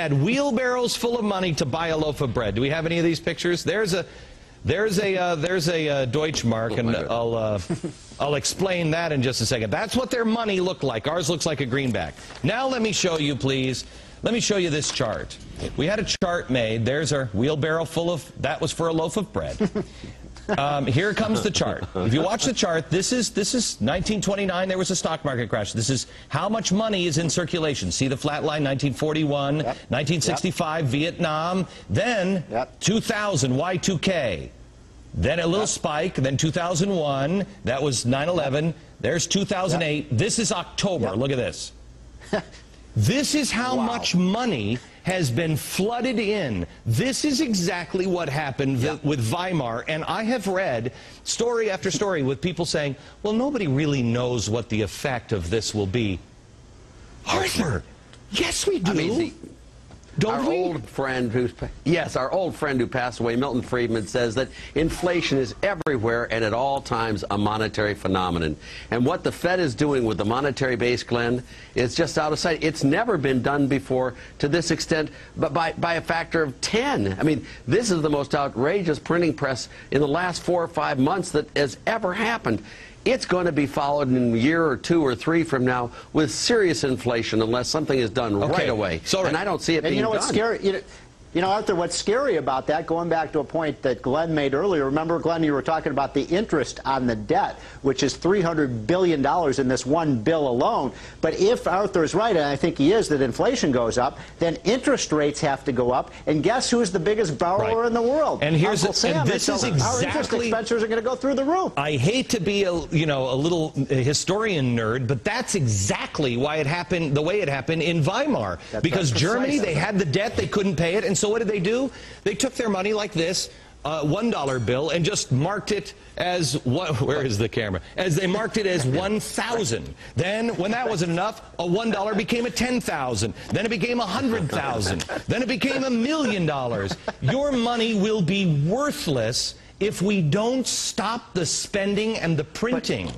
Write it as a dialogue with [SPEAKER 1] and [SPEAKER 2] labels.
[SPEAKER 1] had wheelbarrows full of money to buy a loaf of bread. Do we have any of these pictures? There's a Deutschmark, and I'll explain that in just a second. That's what their money looked like. Ours looks like a greenback. Now let me show you, please. Let me show you this chart. We had a chart made. There's our wheelbarrow full of, that was for a loaf of bread. Here comes the chart. If you watch the chart, this is 1929, there was a stock market crash. This is how much money is in circulation. See the flat line, 1941, 1965, Vietnam, then 2000, Y2K. Then a little spike, then 2001, that was 9/11. There's 2008. This is October. Look at this. This is how much money has been flooded in. This is exactly what happened with Weimar, and I have read story after story with people saying, well, nobody really knows what the effect of this will be. Arthur, yes we do. I mean,
[SPEAKER 2] our old friend who passed away, Milton Friedman, says that inflation is everywhere and at all times a monetary phenomenon. And what the Fed is doing with the monetary base, Glenn, is just out of sight. It's never been done before to this extent, but by a factor of 10. I mean, this is the most outrageous printing press in the last 4 or 5 months that has ever happened. It's going to be followed in a year or 2 or 3 from now with serious inflation unless something is done right away. And I don't see it being done.
[SPEAKER 3] You know what's scary? You know, Arthur, what's scary about that, going back to a point that Glenn made earlier, remember, Glenn, you were talking about the interest on the debt, which is $300 billion in this one bill alone. But if Arthur is right, and I think he is, that inflation goes up, then interest rates have to go up. And guess who's the biggest borrower in the world?
[SPEAKER 1] And here's
[SPEAKER 3] Uncle Sam.
[SPEAKER 1] and this is exactly,
[SPEAKER 3] our interest expenses are going to go through the roof.
[SPEAKER 1] I hate to be a little historian nerd, but that's exactly why it happened the way it happened in Weimar. Because Germany, they had the debt, they couldn't pay it, and so what did they do? They took their money like this, $1 bill, and just marked it as where is the camera? As they marked it as 1,000. Then, when that wasn't enough, a $1 became a 10,000. Then it became 100,000. Then it became $1 million. Your money will be worthless if we don't stop the spending and the printing.